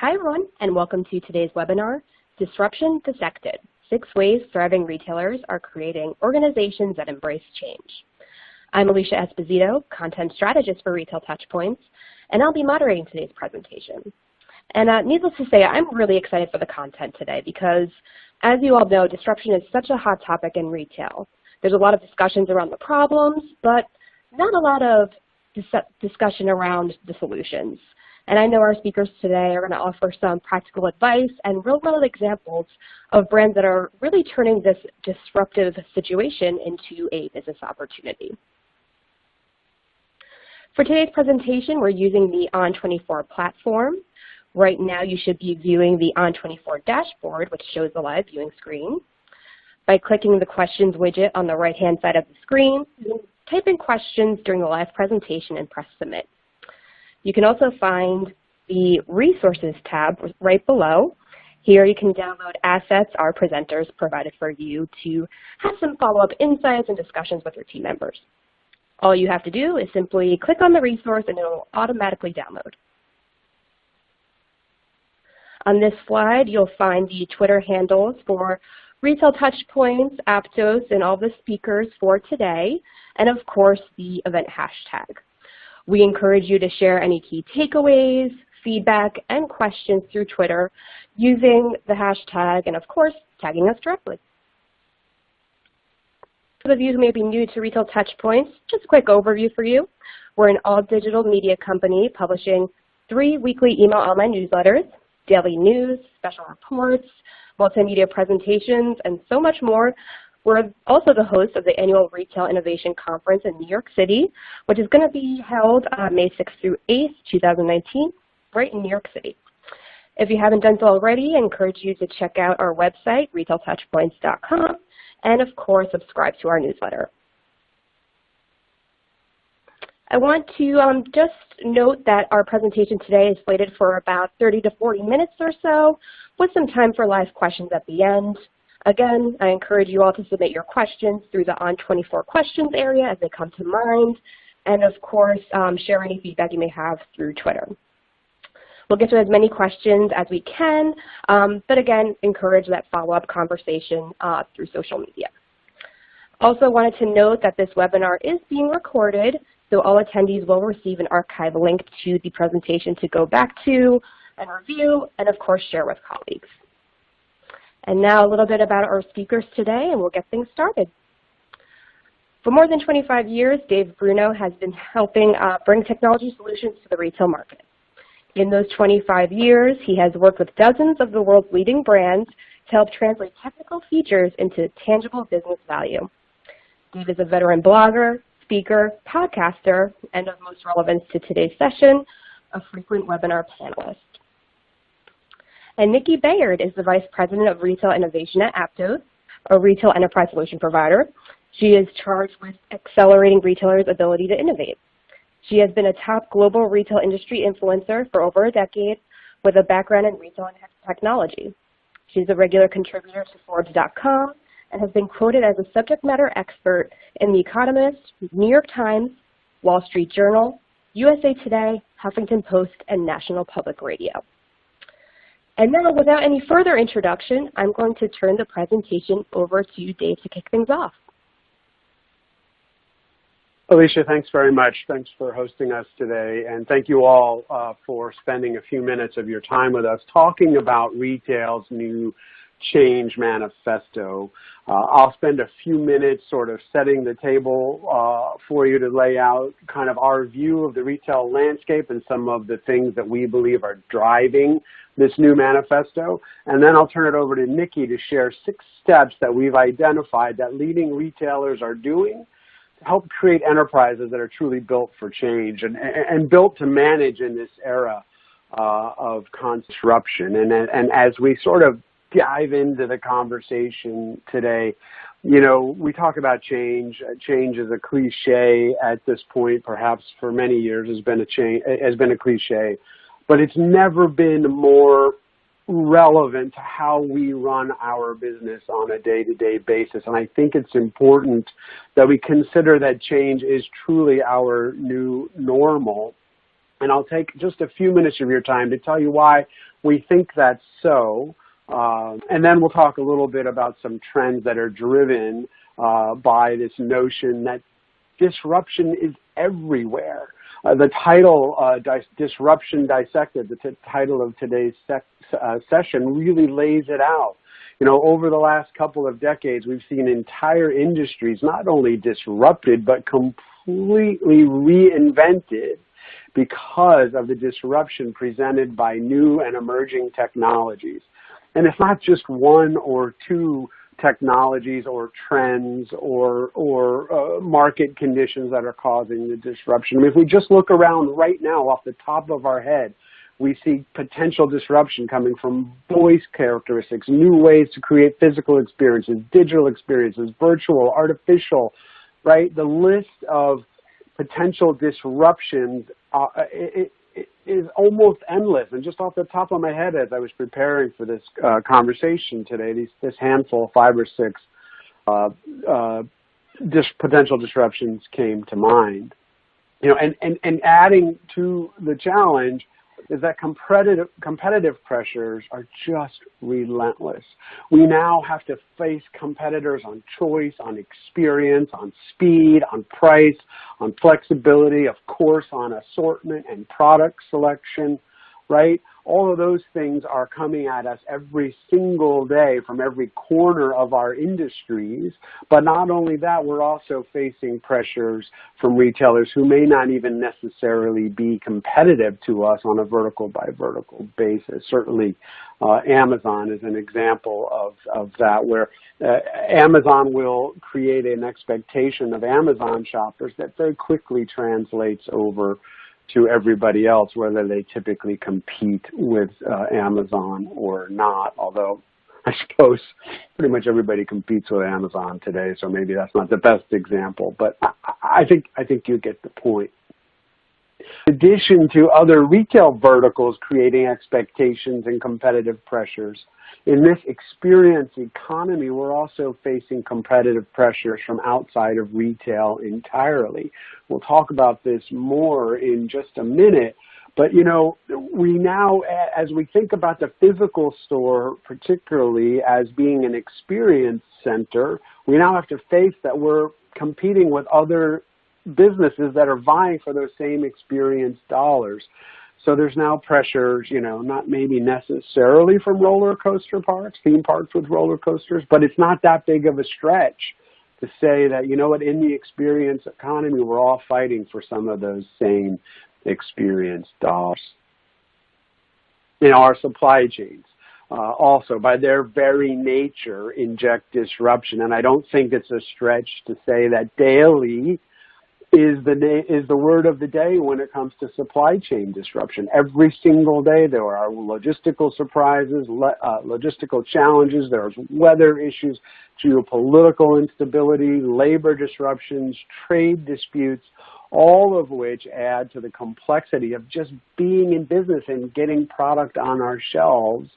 Hi everyone, and welcome to today's webinar, Disruption Dissected, 6 Ways Thriving Retailers Are Creating Organizations That Embrace Change. I'm Alicia Esposito, Content Strategist for Retail Touchpoints, and I'll be moderating today's presentation. And needless to say, I'm really excited for the content today because, as you all know, disruption is such a hot topic in retail. There's a lot of discussions around the problems, but not a lot of discussion around the solutions. And I know our speakers today are going to offer some practical advice and real-world examples of brands that are really turning this disruptive situation into a business opportunity. For today's presentation, we're using the On24 platform. Right now, you should be viewing the On24 dashboard, which shows the live viewing screen. By clicking the questions widget on the right-hand side of the screen, you can type in questions during the live presentation and press submit. You can also find the Resources tab right below. Here you can download assets our presenters provided for you to have some follow-up insights and discussions with your team members. All you have to do is simply click on the resource and it will automatically download. On this slide, you'll find the Twitter handles for Retail Touchpoints, Aptos, and all the speakers for today, and of course, the event hashtag. We encourage you to share any key takeaways, feedback, and questions through Twitter using the hashtag and, of course, tagging us directly. For those of you who may be new to Retail Touchpoints, just a quick overview for you. We're an all-digital media company publishing 3 weekly email online newsletters, daily news, special reports, multimedia presentations, and so much more. We're also the host of the annual Retail Innovation Conference in New York City, which is going to be held May 6th through 8th, 2019, right in New York City. If you haven't done so already, I encourage you to check out our website, retailtouchpoints.com, and of course, subscribe to our newsletter. I want to just note that our presentation today is slated for about 30 to 40 minutes or so, with some time for live questions at the end. Again, I encourage you all to submit your questions through the On24 questions area as they come to mind, and of course, share any feedback you may have through Twitter. We'll get to as many questions as we can, but again, encourage that follow-up conversation through social media. Also wanted to note that this webinar is being recorded, so all attendees will receive an archive link to the presentation to go back to and review, and of course, share with colleagues. And now a little bit about our speakers today, and we'll get things started. For more than 25 years, Dave Bruno has been helping bring technology solutions to the retail market. In those 25 years, he has worked with dozens of the world's leading brands to help translate technical features into tangible business value. Dave is a veteran blogger, speaker, podcaster, and of most relevance to today's session, a frequent webinar panelist. And Nikki Bayard is the Vice President of Retail Innovation at Aptos, a retail enterprise solution provider. She is charged with accelerating retailers' ability to innovate. She has been a top global retail industry influencer for over a decade with a background in retail and technology. She's a regular contributor to Forbes.com and has been quoted as a subject matter expert in The Economist, New York Times, Wall Street Journal, USA Today, Huffington Post, and National Public Radio. And now, without any further introduction, I'm going to turn the presentation over to Dave to kick things off. Alicia, thanks very much. Thanks for hosting us today. And thank you all for spending a few minutes of your time with us talking about retail's new change manifesto. I'll spend a few minutes sort of setting the table for you to lay out kind of our view of the retail landscape and some of the things that we believe are driving this new manifesto. And then I'll turn it over to Nikki to share 6 steps that we've identified that leading retailers are doing to help create enterprises that are truly built for change and built to manage in this era of disruption. And as we sort of dive into the conversation today, you know, we talk about change. Change is a cliche at this point, perhaps for many years has been a cliche, but it's never been more relevant to how we run our business on a day-to-day basis. And I think it's important that we consider that change is truly our new normal And I'll take just a few minutes of your time to tell you why we think that's so. And then we'll talk a little bit about some trends that are driven by this notion that disruption is everywhere. The title, Disruption Dissected, the title of today's session really lays it out. You know, over the last couple of decades, we've seen entire industries not only disrupted, but completely reinvented because of the disruption presented by new and emerging technologies. And it's not just one or two technologies or trends or market conditions that are causing the disruption. I mean, if we just look around right now off the top of our head, we see potential disruption coming from voice characteristics, new ways to create physical experiences, digital experiences, virtual, artificial, right? The list of potential disruptions is almost endless. And just off the top of my head, as I was preparing for this conversation today, this handful, 5 or 6 potential disruptions came to mind. You know, and adding to the challenge is that competitive pressures are just relentless. We now have to face competitors on choice, on experience, on speed, on price, on flexibility, of course, on assortment and product selection, right? All of those things are coming at us every single day from every corner of our industries. But not only that, we're also facing pressures from retailers who may not even necessarily be competitive to us on a vertical by vertical basis. Certainly, Amazon is an example of that, where Amazon will create an expectation of Amazon shoppers that very quickly translates over to everybody else, whether they typically compete with Amazon or not. Although I suppose pretty much everybody competes with Amazon today, so maybe that's not the best example. But I think you get the point. In addition to other retail verticals creating expectations and competitive pressures, in this experience economy, we're also facing competitive pressures from outside of retail entirely. We'll talk about this more in just a minute, but you know, we now, as we think about the physical store, particularly as being an experience center, we now have to face that we're competing with other businesses that are vying for those same experience dollars. So there's now pressures, you know, not maybe necessarily from roller coaster parks, theme parks with roller coasters, but it's not that big of a stretch to say that, you know what, in the experience economy, we're all fighting for some of those same experience dollars. In our supply chains, also, by their very nature, inject disruption. And I don't think it's a stretch to say that daily is the word of the day when it comes to supply chain disruption. Every single day there are logistical surprises, logistical challenges, there's weather issues, geopolitical instability, labor disruptions, trade disputes, all of which add to the complexity of just being in business and getting product on our shelves.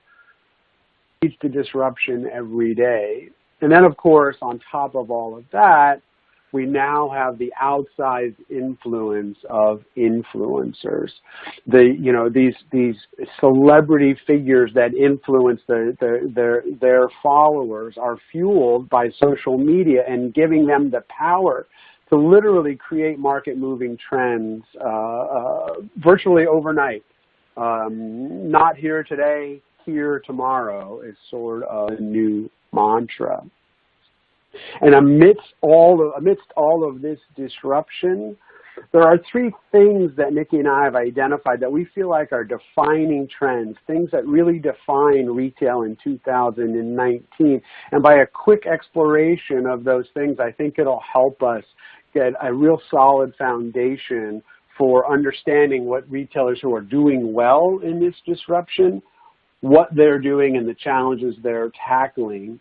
Leads to disruption every day. And then, of course, on top of all of that, we now have the outsized influence of influencers. These celebrity figures that influence their followers are fueled by social media and giving them the power to literally create market-moving trends virtually overnight. Not here today, here tomorrow is sort of a new mantra. And amidst all of this disruption, there are 3 things that Nikki and I have identified that we feel like are defining trends, things that really define retail in 2019. And by a quick exploration of those things, I think it'll help us get a real solid foundation for understanding what retailers who are doing well in this disruption, what they're doing and the challenges they're tackling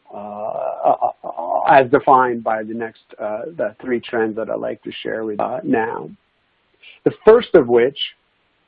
as defined by the 3 trends that I'd like to share with you now. The first of which,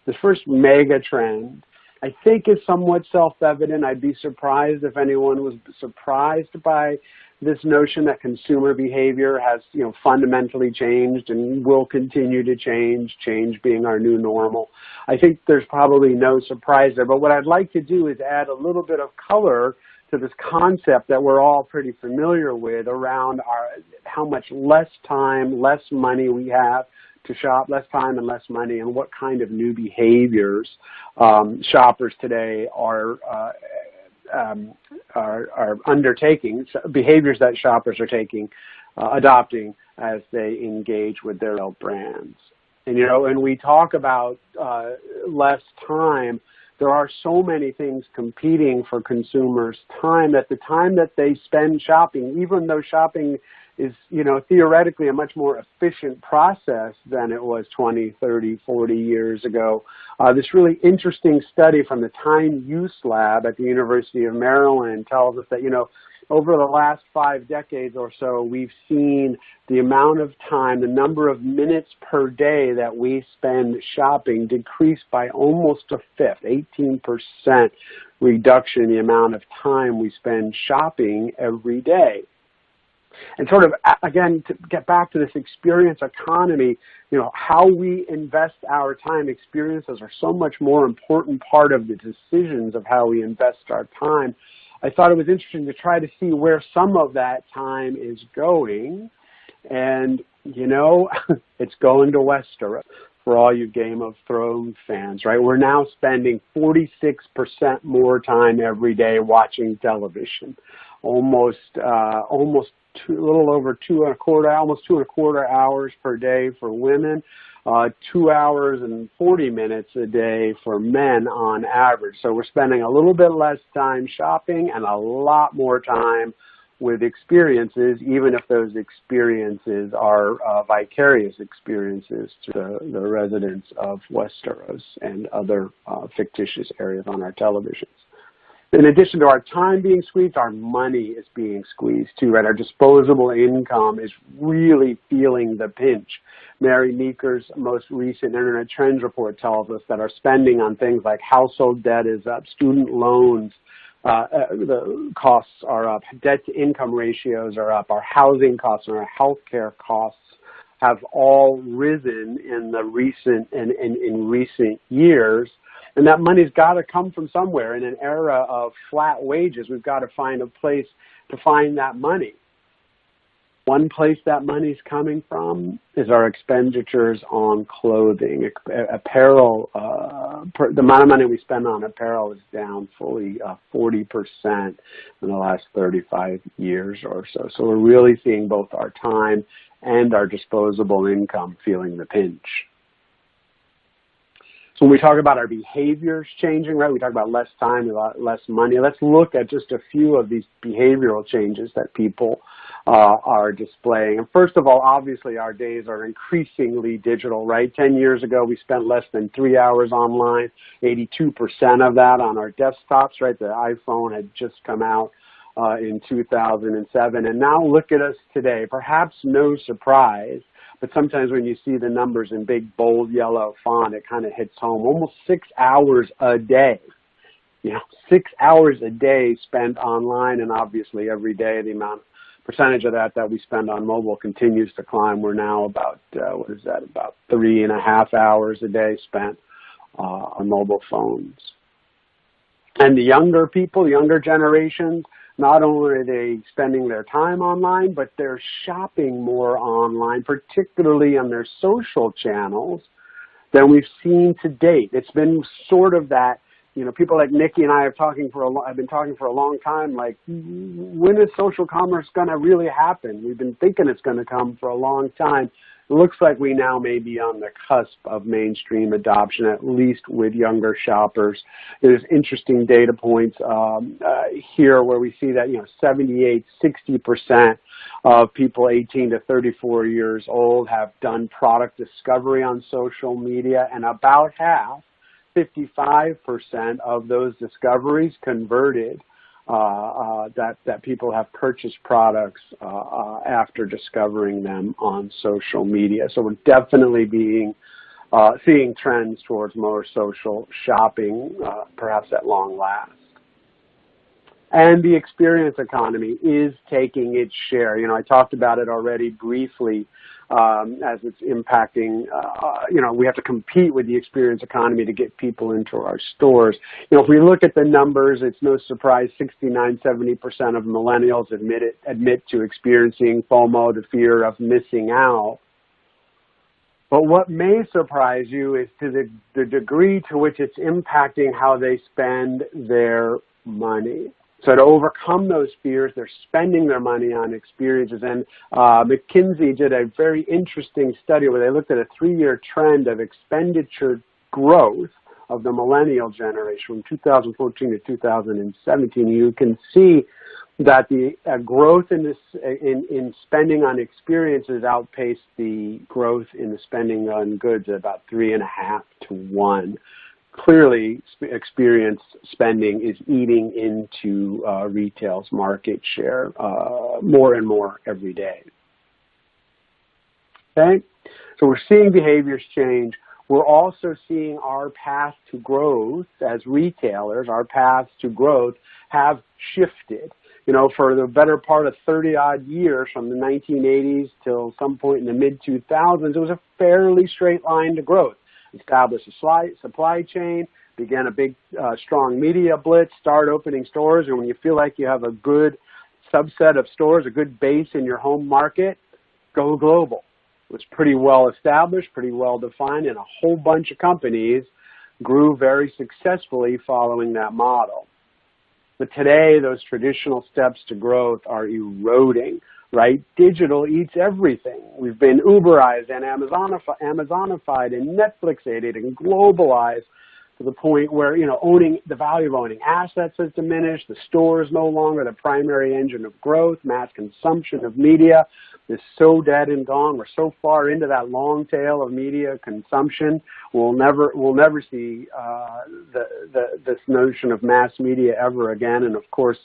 the first mega trend I think is somewhat self-evident. I'd be surprised if anyone was surprised by this notion that consumer behavior has, fundamentally changed and will continue to change being our new normal. I think there's probably no surprise there, but what I'd like to do is add a little bit of color to this concept that we're all pretty familiar with around how much less time, less money we have to shop, less time and less money, and what kind of new behaviors shoppers today are undertaking, behaviors that shoppers are adopting as they engage with their own brands. And, when we talk about less time, there are so many things competing for consumers' time that the time that they spend shopping, even though shopping is, theoretically a much more efficient process than it was 20, 30, 40 years ago. This really interesting study from the Time Use Lab at the University of Maryland tells us that, over the last 5 decades or so, we've seen the amount of time, the number of minutes per day that we spend shopping decrease by almost a fifth, 18% reduction in the amount of time we spend shopping every day. And sort of, again, to get back to this experience economy, how we invest our time, experiences are so much more important part of the decisions of how we invest our time. I thought it was interesting to try to see where some of that time is going. And, it's going to Westeros for all you Game of Thrones fans, right? We're now spending 46% more time every day watching television, a little over 2.25, almost 2.25 hours per day for women, 2 hours and 40 minutes a day for men on average. So we're spending a little bit less time shopping and a lot more time with experiences, even if those experiences are vicarious experiences to the residents of Westeros and other fictitious areas on our televisions. In addition to our time being squeezed, our money is being squeezed too, right? Our disposable income is really feeling the pinch. Mary Meeker's most recent Internet Trends report tells us that our spending on things like household debt is up, student loans, the costs are up, debt-to-income ratios are up, our housing costs and our healthcare costs have all risen in the recent years. And that money's got to come from somewhere. In an era of flat wages, we've got to find a place to find that money. One place that money's coming from is our expenditures on clothing. Apparel, the amount of money we spend on apparel is down fully 40% in the last 35 years or so. So we're really seeing both our time and our disposable income feeling the pinch. So when we talk about our behaviors changing, right, we talk about less time, less money. Let's look at just a few of these behavioral changes that people are displaying. And first of all, obviously, our days are increasingly digital, right? 10 years ago, we spent less than 3 hours online, 82% of that on our desktops, right? The iPhone had just come out in 2007. And now look at us today. Perhaps no surprise, but sometimes when you see the numbers in big, bold, yellow font, it kind of hits home. Almost 6 hours a day. 6 hours a day spent online, and obviously every day the percentage of that we spend on mobile continues to climb. We're now about, about 3.5 hours a day spent on mobile phones. And the younger people, the younger generations, not only are they spending their time online, but they're shopping more online, particularly on their social channels, than we've seen to date. It's been sort of that, people like Nikki and I have been talking for a long time, like, when is social commerce going to really happen? We've been thinking it's going to come for a long time. It looks like we now may be on the cusp of mainstream adoption, at least with younger shoppers. There's interesting data points here where we see that 78-60% of people 18 to 34 years old have done product discovery on social media, and about half, 55% of those discoveries converted. That people have purchased products after discovering them on social media. So we're definitely being seeing trends towards more social shopping, perhaps at long last. And the experience economy is taking its share. You know, I talked about it already briefly as it's impacting, you know, we have to compete with the experience economy to get people into our stores. You know, if we look at the numbers, it's no surprise 69, 70% of millennials admit to experiencing FOMO, the fear of missing out. But what may surprise you is to the degree to which it's impacting how they spend their money. So to overcome those fears, they're spending their money on experiences. And McKinsey did a very interesting study where they looked at a 3-year trend of expenditure growth of the millennial generation from 2014 to 2017. You can see that the growth in spending on experiences outpaced the growth in the spending on goods at about 3.5 to 1. Clearly, experience spending is eating into retail's market share more and more every day. Okay, so we're seeing behaviors change. We're also seeing our path to growth as retailers, our paths to growth have shifted. You know, for the better part of 30-odd years, from the 1980s till some point in the mid-2000s, it was a fairly straight line to growth. Establish a supply chain, begin a big, strong media blitz, start opening stores, and when you feel like you have a good subset of stores, a good base in your home market, go global. It was pretty well established, pretty well defined, and a whole bunch of companies grew very successfully following that model. But today, those traditional steps to growth are eroding, right? Digital eats everything. We've been Uberized and Amazonified and Netflixated and globalized to the point where, you know, the value of owning assets has diminished. The store is no longer the primary engine of growth. Mass consumption of media is so dead and gone. We're so far into that long tail of media consumption. We'll never see this notion of mass media ever again. And of course,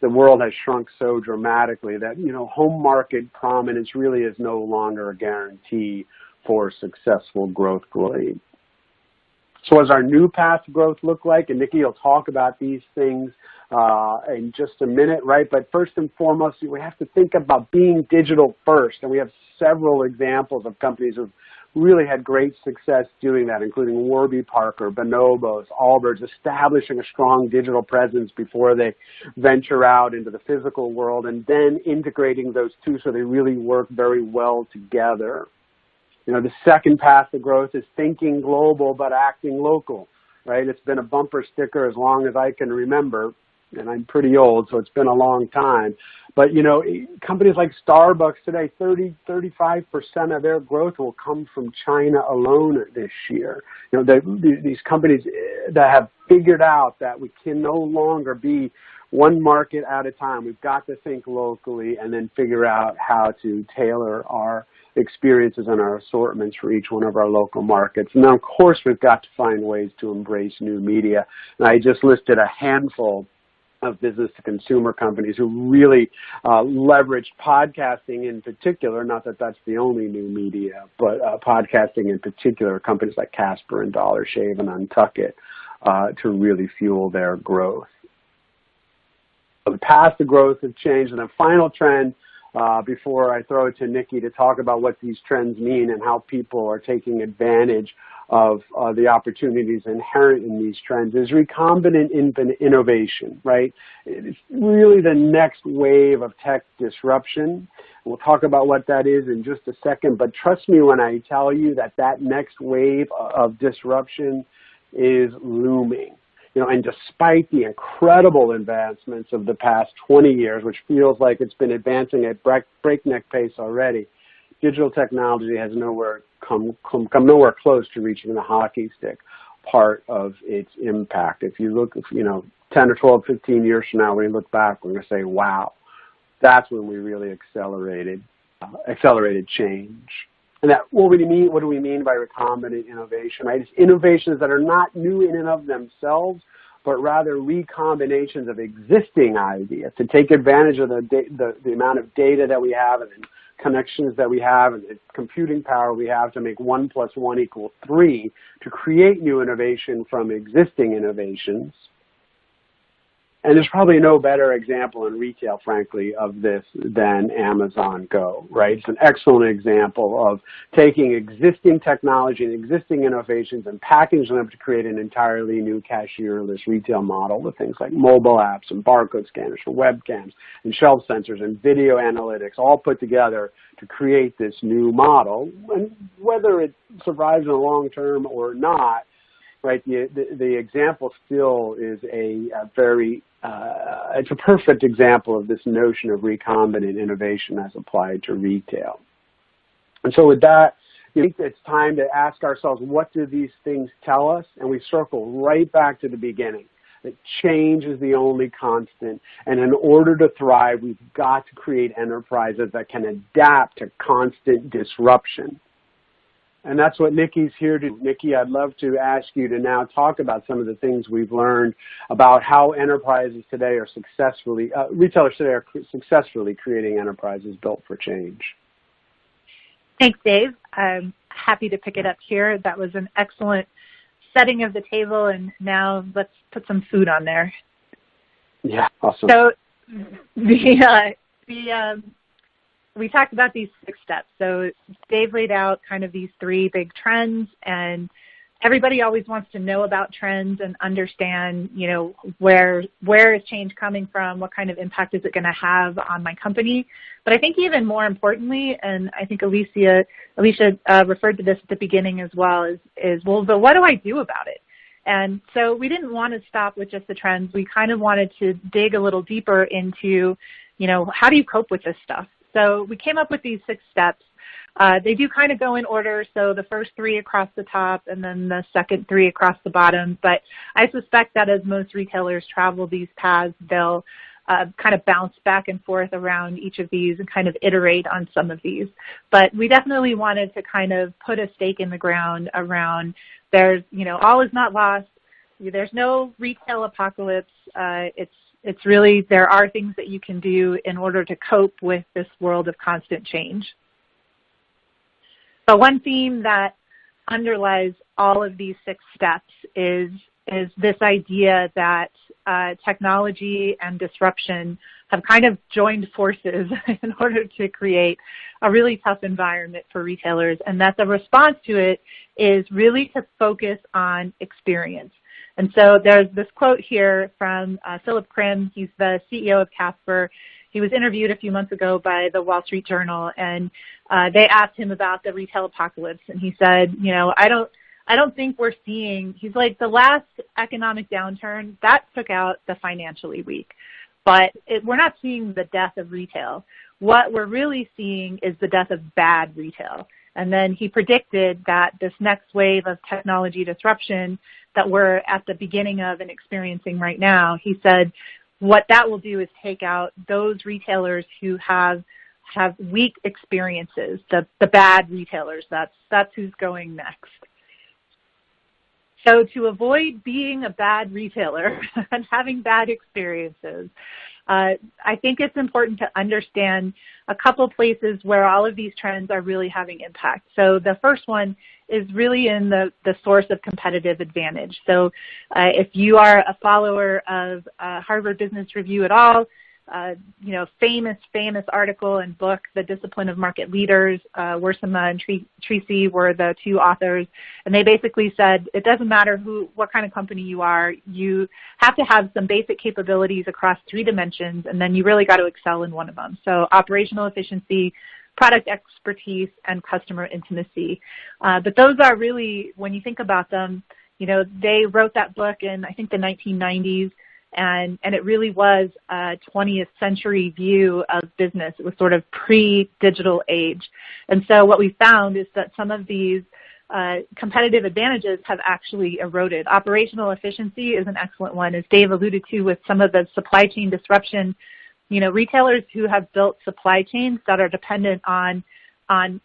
the world has shrunk so dramatically that, you know, home market prominence really is no longer a guarantee for successful growth globally. So what does our new path to growth look like? And Nikki will talk about these things in just a minute, right? But first and foremost, we have to think about being digital first. And we have several examples of companies who've really had great success doing that, including Warby Parker, Bonobos, Allbirds, establishing a strong digital presence before they venture out into the physical world, and then integrating those two so they really work very well together. You know, the second path to growth is thinking global but acting local, right? It's been a bumper sticker as long as I can remember, and I'm pretty old, so it's been a long time. But, you know, companies like Starbucks today, 35% of their growth will come from China alone this year. You know, these companies that have figured out that we can no longer be one market at a time. We've got to think locally and then figure out how to tailor our experiences and our assortments for each one of our local markets. And then, of course, we've got to find ways to embrace new media. And I just listed a handful of business-to-consumer companies who really leveraged podcasting in particular, not that that's the only new media, but podcasting in particular, companies like Casper and Dollar Shave and Untuckit to really fuel their growth. So the path to growth has changed, and the final trend before I throw it to Nikki to talk about what these trends mean and how people are taking advantage of the opportunities inherent in these trends is recombinant innovation, right? It's really the next wave of tech disruption. We'll talk about what that is in just a second, but trust me when I tell you that that next wave of disruption is looming. You know, and despite the incredible advancements of the past 20 years, which feels like it's been advancing at breakneck pace already, digital technology has come nowhere close to reaching the hockey stick part of its impact. If you look, you know, 10 or 12, 15 years from now, when we look back, we're going to say, wow, that's when we really accelerated change. And that, what do we mean by recombinant innovation, right? It's innovations that are not new in and of themselves, but rather recombinations of existing ideas to take advantage of the amount of data that we have and then connections that we have and the computing power we have to make 1 + 1 = 3 to create new innovation from existing innovations. And there's probably no better example in retail, frankly, of this than Amazon Go, right? It's an excellent example of taking existing technology and existing innovations and packaging them to create an entirely new cashierless retail model with things like mobile apps and barcode scanners for webcams and shelf sensors and video analytics all put together to create this new model. And whether it survives in the long term or not, right, the example still is a very it's a perfect example of this notion of recombinant innovation as applied to retail. And so with that, I think it's time to ask ourselves, what do these things tell us? And we circle right back to the beginning, that change is the only constant. And in order to thrive, we've got to create enterprises that can adapt to constant disruption. And that's what Nikki's here to do. Nikki, I'd love to ask you to now talk about some of the things we've learned about how enterprises today are successfully, retailers today are successfully creating enterprises built for change. Thanks, Dave. I'm happy to pick it up here. That was an excellent setting of the table, and now let's put some food on there. Yeah, awesome. So we talked about these 6 steps. So Dave laid out kind of these 3 big trends, and everybody always wants to know about trends and understand, you know, where is change coming from, what kind of impact is it going to have on my company. But I think even more importantly, and I think Alicia referred to this at the beginning as well, is well, but what do I do about it? And so we didn't want to stop with just the trends. We kind of wanted to dig a little deeper into, you know, how do you cope with this stuff? So we came up with these 6 steps. They do kind of go in order, so the first 3 across the top and then the second 3 across the bottom. But I suspect that as most retailers travel these paths, they'll kind of bounce back and forth around each of these and kind of iterate on some of these. But we definitely wanted to kind of put a stake in the ground around there's, you know, all is not lost. There's no retail apocalypse. It's really, there are things that you can do in order to cope with this world of constant change. But one theme that underlies all of these 6 steps is this idea that technology and disruption have kind of joined forces in order to create a really tough environment for retailers, and that the response to it is really to focus on experience. And so there's this quote here from Philip Krim. He's the CEO of Casper. He was interviewed a few months ago by the Wall Street Journal, and they asked him about the retail apocalypse, and he said, you know, I don't think we're seeing, he's like, the last economic downturn, that took out the financially weak, but we're not seeing the death of retail. What we're really seeing is the death of bad retail. And then he predicted that this next wave of technology disruption that we're at the beginning of and experiencing right now, he said what that will do is take out those retailers who have weak experiences, the bad retailers. That's who's going next. So to avoid being a bad retailer and having bad experiences, I think it's important to understand a couple places where all of these trends are really having impact. So the first one is really in the source of competitive advantage. So if you are a follower of Harvard Business Review at all, you know, famous article and book, The Discipline of Market Leaders, Worsama and Tracy were the 2 authors, and they basically said it doesn't matter what kind of company you are, you have to have some basic capabilities across 3 dimensions, and then you really got to excel in one of them. So operational efficiency, product expertise, and customer intimacy. But those are really, when you think about them, you know, they wrote that book in, I think, the 1990s. And it really was a 20th century view of business. It was sort of pre-digital age. And so what we found is that some of these competitive advantages have actually eroded. Operational efficiency is an excellent one. As Dave alluded to with some of the supply chain disruption, you know, retailers who have built supply chains that are dependent on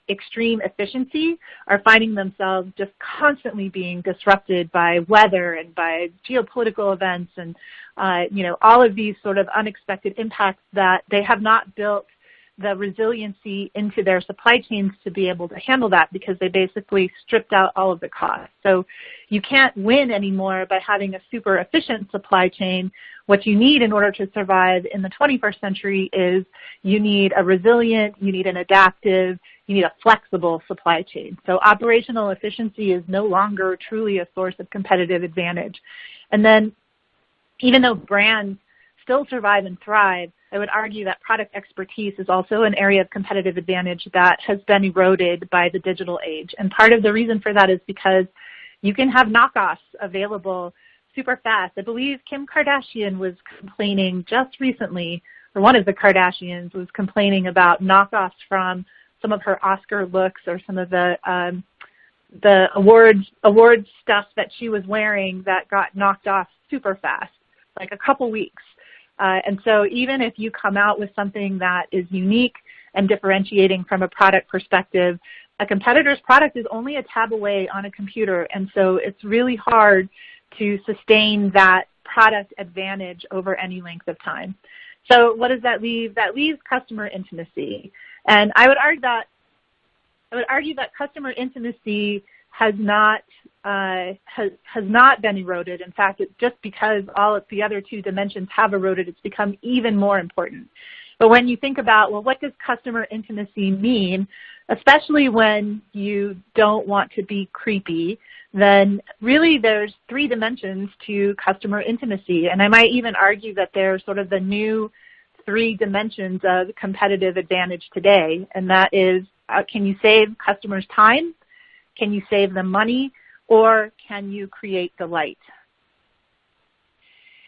extreme efficiency are finding themselves just constantly being disrupted by weather and by geopolitical events and, you know, all of these sort of unexpected impacts that they have not built the resiliency into their supply chains to be able to handle that, because they basically stripped out all of the costs. So you can't win anymore by having a super efficient supply chain. What you need in order to survive in the 21st century is you need a resilient, you need an adaptive, you need a flexible supply chain. So operational efficiency is no longer truly a source of competitive advantage. And then even though brands still survive and thrive, I would argue that product expertise is also an area of competitive advantage that has been eroded by the digital age. And part of the reason for that is because you can have knockoffs available super fast. I believe Kim Kardashian was complaining just recently, or one of the Kardashians was complaining about knockoffs from some of her Oscar looks or some of the award stuff that she was wearing that got knocked off super fast, like a couple weeks. And so even if you come out with something that is unique and differentiating from a product perspective, a competitor's product is only a tab away on a computer. And so it's really hard to sustain that product advantage over any length of time. So what does that leave? That leaves customer intimacy. And I would argue that customer intimacy has not been eroded. In fact, just because all of the other two dimensions have eroded, it's become even more important. But when you think about, well, what does customer intimacy mean, especially when you don't want to be creepy, then really there's three dimensions to customer intimacy. And I might even argue that they're sort of the new three dimensions of competitive advantage today. And that is, can you save customers time? Can you save them money? Or can you create delight?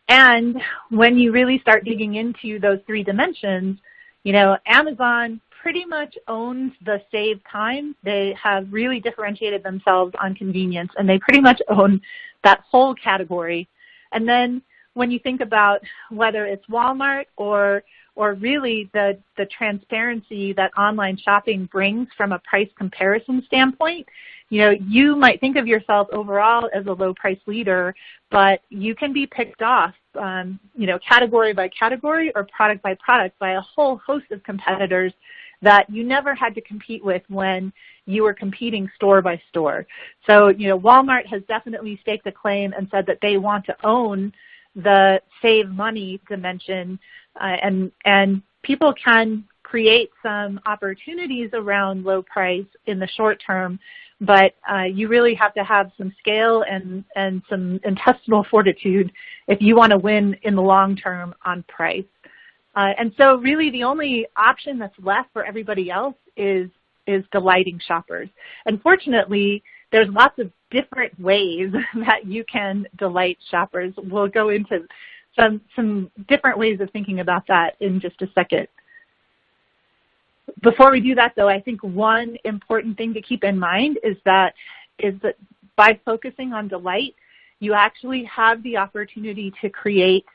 And when you really start digging into those three dimensions, you know, Amazon pretty much owns the save time. They have really differentiated themselves on convenience, and they pretty much own that whole category. And then when you think about whether it's Walmart or really the transparency that online shopping brings from a price comparison standpoint, you know, you might think of yourself overall as a low price leader, but you can be picked off, you know, category by category or product by product by a whole host of competitors that you never had to compete with when you were competing store by store. So, you know, Walmart has definitely staked a claim and said that they want to own the save money dimension, and people can create some opportunities around low price in the short term, but you really have to have some scale and some intestinal fortitude if you want to win in the long term on price. And so really the only option that's left for everybody else is delighting shoppers. Unfortunately, there's lots of different ways that you can delight shoppers. We'll go into some different ways of thinking about that in just a second. Before we do that, though, I think one important thing to keep in mind is that by focusing on delight, you actually have the opportunity to create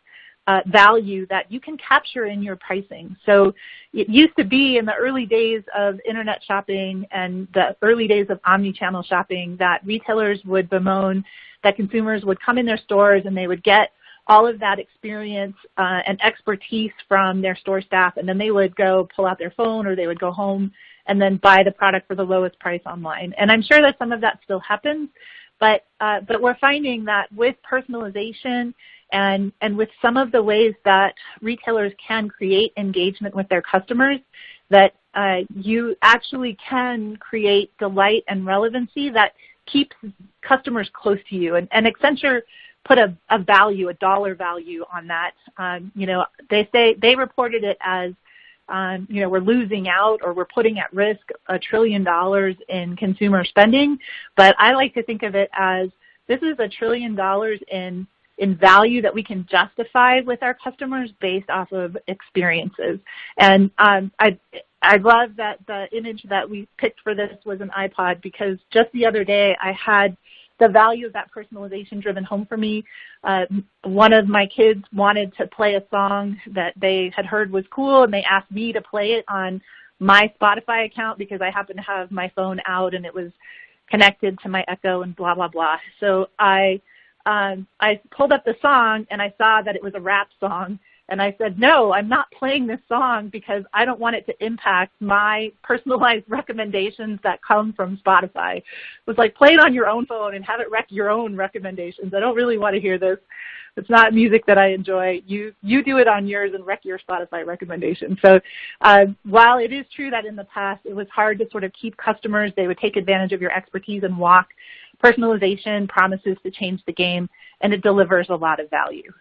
value that you can capture in your pricing. So it used to be in the early days of internet shopping and the early days of omni-channel shopping that retailers would bemoan that consumers would come in their stores and they would get all of that experience and expertise from their store staff, and then they would go pull out their phone or they would go home and then buy the product for the lowest price online. And I'm sure that some of that still happens, but we're finding that with personalization and with some of the ways that retailers can create engagement with their customers, that you actually can create delight and relevancy that keeps customers close to you. And Accenture put a value, a dollar value on that. You know, they reported it as, you know, we're losing out or we're putting at risk $1 trillion in consumer spending. But I like to think of it as this is $1 trillion in value that we can justify with our customers based off of experiences. And I love that the image that we picked for this was an iPod, because just the other day I had the value of that personalization driven home for me. One of my kids wanted to play a song that they had heard was cool, and they asked me to play it on my Spotify account because I happened to have my phone out and it was connected to my Echo and blah, blah, blah. So I pulled up the song and I saw that it was a rap song And I said, no, I'm not playing this song because I don't want it to impact my personalized recommendations that come from Spotify. It was like, play it on your own phone and have it wreck your own recommendations. I don't really want to hear this. It's not music that I enjoy. You do it on yours and wreck your Spotify recommendations. So while it is true that in the past it was hard to sort of keep customers, they would take advantage of your expertise and walk, personalization promises to change the game, and it delivers a lot of value.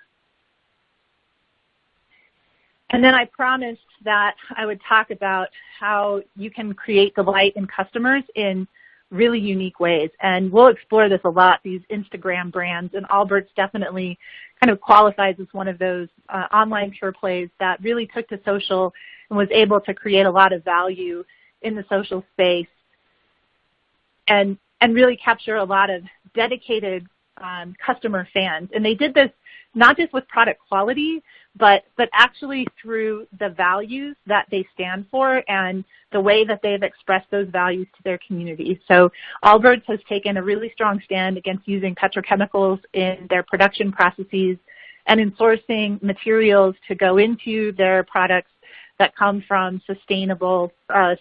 And then I promised that I would talk about how you can create delight in customers in really unique ways. And we'll explore this a lot, these Instagram brands. And Albert's definitely kind of qualifies as one of those online pure plays that really took to social and was able to create a lot of value in the social space and really capture a lot of dedicated customer fans. And they did this not just with product quality, but actually through the values that they stand for and the way that they've expressed those values to their community. So Alberts has taken a really strong stand against using petrochemicals in their production processes and in sourcing materials to go into their products that come from sustainable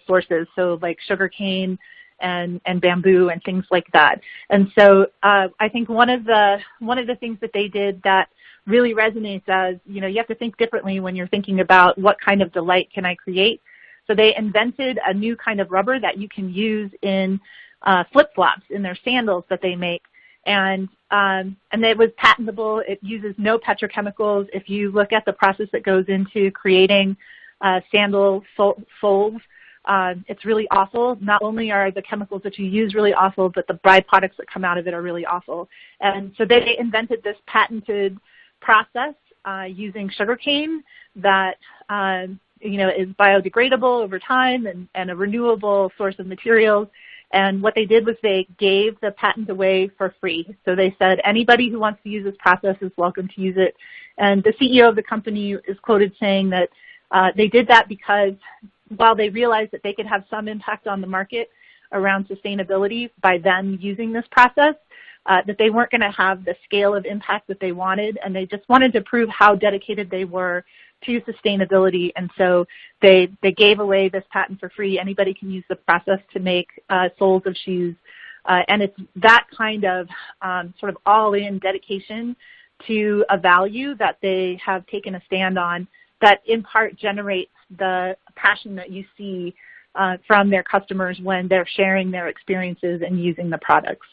sources, so like sugarcane and bamboo and things like that. And so I think one of the things that they did that really resonates as, you have to think differently when you're thinking about what kind of delight can I create. So they invented a new kind of rubber that you can use in flip-flops, in their sandals that they make. And it was patentable. It uses no petrochemicals. If you look at the process that goes into creating sandal soles, it's really awful. Not only are the chemicals that you use really awful, but the byproducts that come out of it are really awful. And so they invented this patented process using sugarcane that is biodegradable over time and a renewable source of materials. And what they did was they gave the patent away for free. So they said anybody who wants to use this process is welcome to use it. And the CEO of the company is quoted saying that they did that because while they realized that they could have some impact on the market around sustainability by them using this process, that they weren't going to have the scale of impact that they wanted, and they just wanted to prove how dedicated they were to sustainability. And so they gave away this patent for free. Anybody can use the process to make soles of shoes. And it's that kind of sort of all-in dedication to a value that they have taken a stand on that in part generates the passion that you see from their customers when they're sharing their experiences and using the products.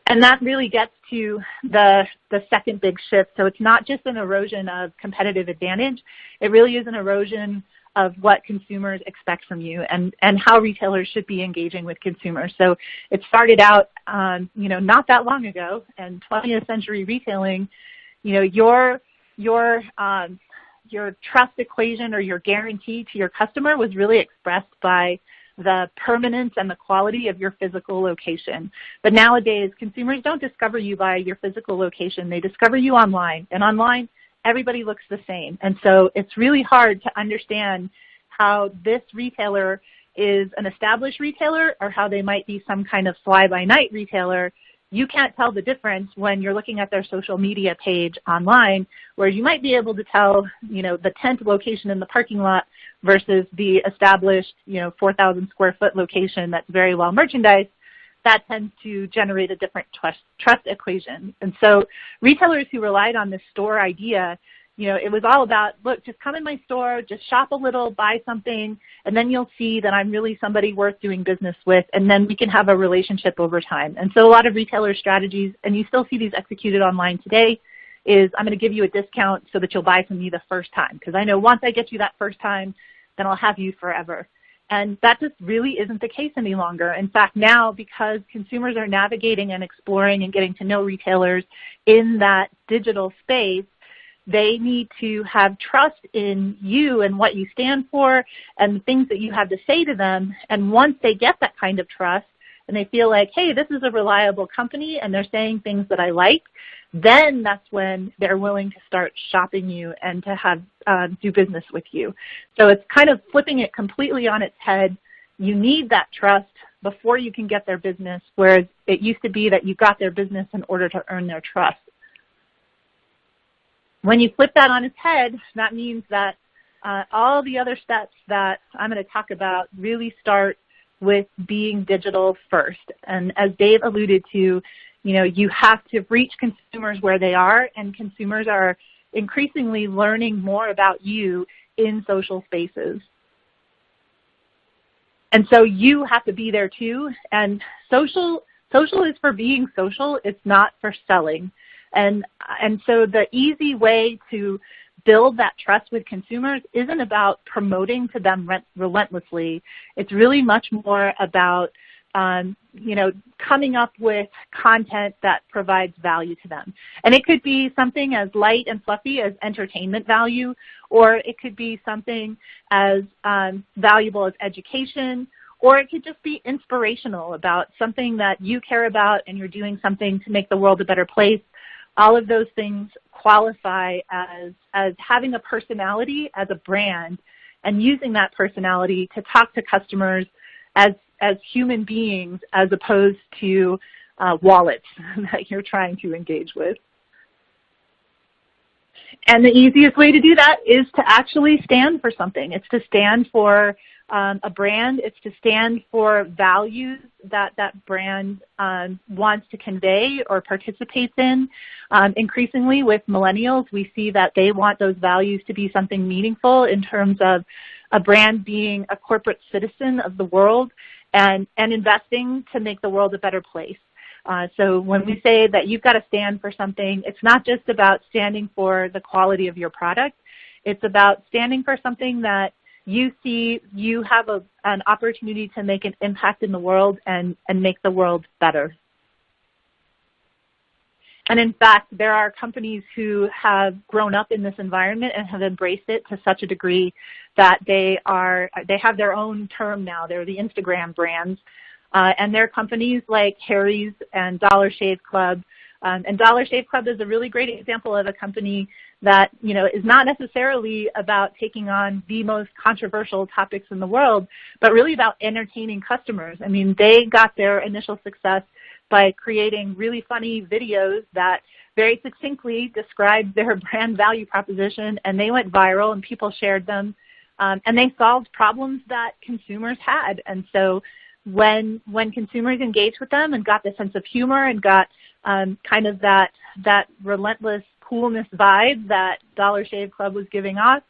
And that really gets to the second big shift. So it's not just an erosion of competitive advantage. It really is an erosion of what consumers expect from you and how retailers should be engaging with consumers. So it started out, not that long ago, and 20th century retailing, your trust equation or your guarantee to your customer was really expressed by the permanence and the quality of your physical location. But nowadays, consumers don't discover you by your physical location. They discover you online. And online, everybody looks the same. And so it's really hard to understand how this retailer is an established retailer or how they might be some kind of fly-by-night retailer. You can't tell the difference when you're looking at their social media page online, whereas you might be able to tell, the tent location in the parking lot versus the established, 4,000 square foot location that's very well merchandised. That tends to generate a different trust equation. And so retailers who relied on this store idea, it was all about, look, just come in my store, just shop a little, buy something, and then you'll see that I'm really somebody worth doing business with, and then we can have a relationship over time. And so a lot of retailer strategies, and you still see these executed online today, is I'm going to give you a discount so that you'll buy from me the first time, because I know once I get you that first time, then I'll have you forever. And that just really isn't the case any longer. In fact, now, because consumers are navigating and exploring and getting to know retailers in that digital space, they need to have trust in you and what you stand for and the things that you have to say to them. And once they get that kind of trust and they feel like, hey, this is a reliable company and they're saying things that I like, then that's when they're willing to start shopping you and to have do business with you. So it's kind of flipping it completely on its head. You need that trust before you can get their business, whereas it used to be that you got their business in order to earn their trust. When you flip that on its head, that means that all the other steps that I'm going to talk about really start with being digital first. And as Dave alluded to, you have to reach consumers where they are, and consumers are increasingly learning more about you in social spaces. And so you have to be there too. And social is for being social. It's not for selling. And so the easy way to build that trust with consumers isn't about promoting to them relentlessly. It's really much more about coming up with content that provides value to them. And it could be something as light and fluffy as entertainment value, or it could be something as valuable as education, or it could just be inspirational about something that you care about and you're doing something to make the world a better place. All of those things qualify as having a personality as a brand and using that personality to talk to customers as human beings as opposed to wallets that you're trying to engage with. And the easiest way to do that is to actually stand for something. It's to stand for a brand. It's to stand for values that that brand wants to convey or participates in. Increasingly with millennials, we see that they want those values to be something meaningful in terms of a brand being a corporate citizen of the world and investing to make the world a better place. So when we say that you've got to stand for something, it's not just about standing for the quality of your product. It's about standing for something that you see you have an opportunity to make an impact in the world and make the world better. And in fact, there are companies who have grown up in this environment and have embraced it to such a degree that they have their own term now. They're the Instagram brands. And they're companies like Harry's and Dollar Shave Club. And Dollar Shave Club is a really great example of a company that, is not necessarily about taking on the most controversial topics in the world, but really about entertaining customers. I mean, they got their initial success by creating really funny videos that very succinctly described their brand value proposition, and they went viral and people shared them. And they solved problems that consumers had. And so when consumers engaged with them and got the sense of humor and got kind of that relentless coolness vibe that Dollar Shave Club was giving off,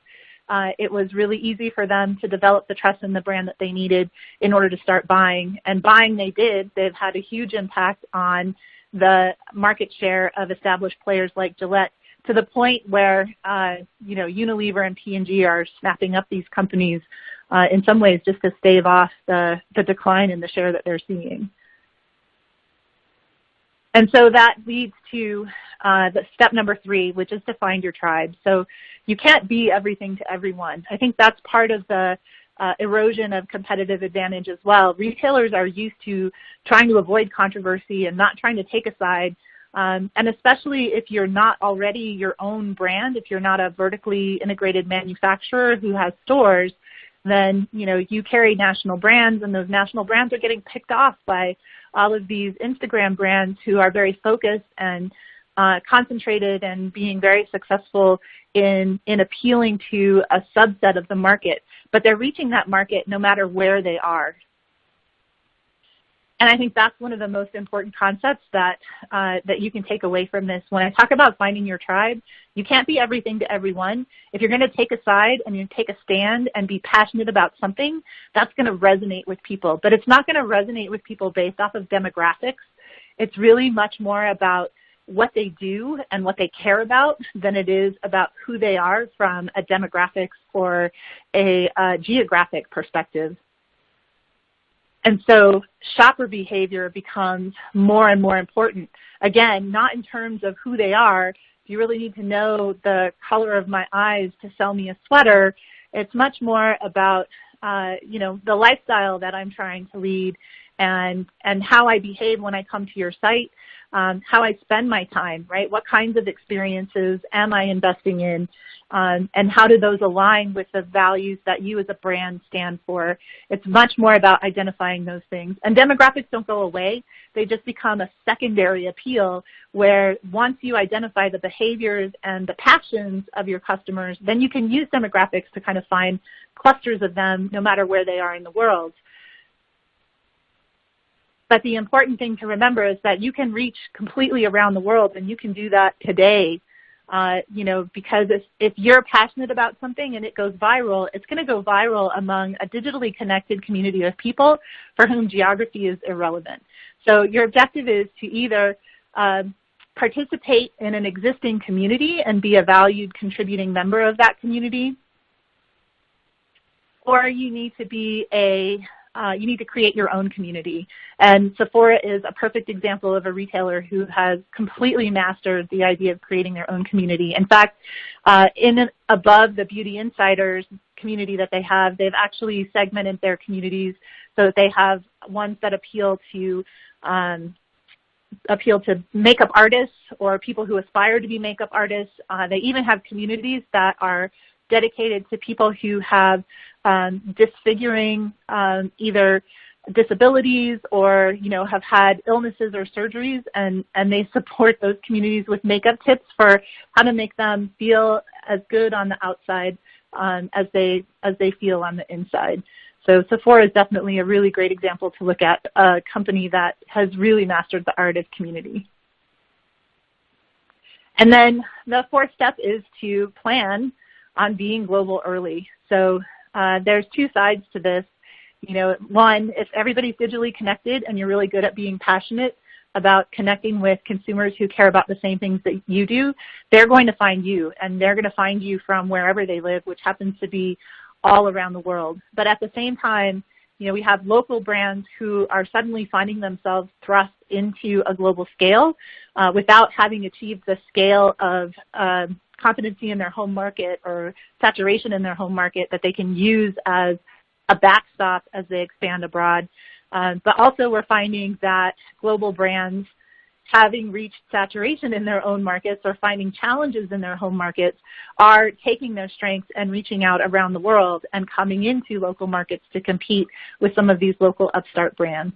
it was really easy for them to develop the trust in the brand that they needed in order to start buying. And buying they did. They've had a huge impact on the market share of established players like Gillette, to the point where Unilever and P&G are snapping up these companies in some ways just to stave off the decline in the share that they're seeing. And so that leads to the step number 3, which is to find your tribe. So you can't be everything to everyone. I think that's part of the erosion of competitive advantage as well. Retailers are used to trying to avoid controversy and not trying to take a side. And especially if you're not already your own brand, if you're not a vertically integrated manufacturer who has stores, then you carry national brands, and those national brands are getting picked off by all of these Instagram brands who are very focused and concentrated and being very successful in appealing to a subset of the market. But they're reaching that market no matter where they are. And I think that's one of the most important concepts that you can take away from this. When I talk about finding your tribe, you can't be everything to everyone. If you're going to take a side and you take a stand and be passionate about something, that's going to resonate with people. But it's not going to resonate with people based off of demographics. It's really much more about what they do and what they care about than it is about who they are from a demographics or a geographic perspective. And so shopper behavior becomes more and more important. Again, not in terms of who they are. You really need to know the color of my eyes to sell me a sweater. It's much more about, the lifestyle that I'm trying to lead and how I behave when I come to your site. how I spend my time, right? What kinds of experiences am I investing in? And how do those align with the values that you as a brand stand for? It's much more about identifying those things. And demographics don't go away. They just become a secondary appeal where once you identify the behaviors and the passions of your customers, then you can use demographics to kind of find clusters of them no matter where they are in the world. But the important thing to remember is that you can reach completely around the world, and you can do that today, because if you're passionate about something and it goes viral, it's going to go viral among a digitally connected community of people for whom geography is irrelevant. So your objective is to either participate in an existing community and be a valued contributing member of that community, or you need to be you need to create your own community. And Sephora is a perfect example of a retailer who has completely mastered the idea of creating their own community. In fact, above the Beauty Insiders community that they have, they've actually segmented their communities so that they have ones that appeal to makeup artists or people who aspire to be makeup artists. They even have communities that are dedicated to people who have disfiguring either disabilities or have had illnesses or surgeries, and they support those communities with makeup tips for how to make them feel as good on the outside as they feel on the inside. So Sephora is definitely a really great example to look at, a company that has really mastered the art of community. And then the fourth step is to plan on being global early. So there's two sides to this. One, if everybody's digitally connected and you're really good at being passionate about connecting with consumers who care about the same things that you do, they're going to find you, and they're going to find you from wherever they live, which happens to be all around the world. But at the same time, we have local brands who are suddenly finding themselves thrust into a global scale without having achieved the scale of competency in their home market or saturation in their home market that they can use as a backstop as they expand abroad. But also we're finding that global brands, having reached saturation in their own markets or finding challenges in their home markets, are taking their strengths and reaching out around the world and coming into local markets to compete with some of these local upstart brands.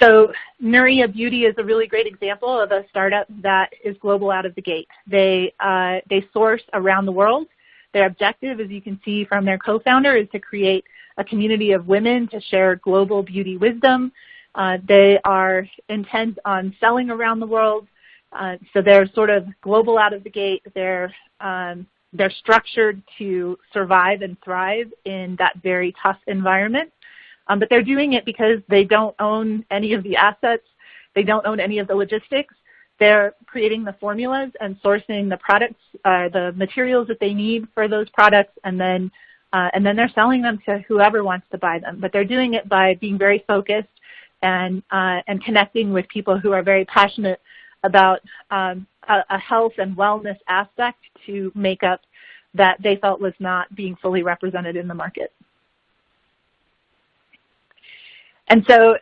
So Nuria Beauty is a really great example of a startup that is global out of the gate. They source around the world. Their objective, as you can see from their co-founder, is to create a community of women to share global beauty wisdom. They are intent on selling around the world. So they're sort of global out of the gate. They're structured to survive and thrive in that very tough environment. But they're doing it because they don't own any of the assets. They don't own any of the logistics. They're creating the formulas and sourcing the products, the materials that they need for those products, and then they're selling them to whoever wants to buy them. But they're doing it by being very focused and connecting with people who are very passionate about a health and wellness aspect to makeup that they felt was not being fully represented in the market. And so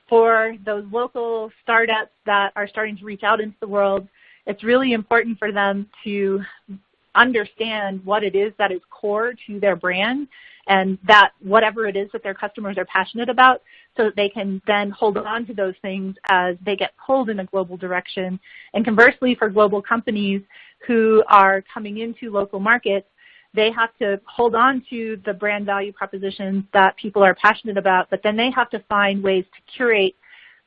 for those local startups that are starting to reach out into the world, it's really important for them to understand what it is that is core to their brand, and that whatever it is that their customers are passionate about, so that they can then hold on to those things as they get pulled in a global direction. And conversely, for global companies who are coming into local markets, they have to hold on to the brand value propositions that people are passionate about, but then they have to find ways to curate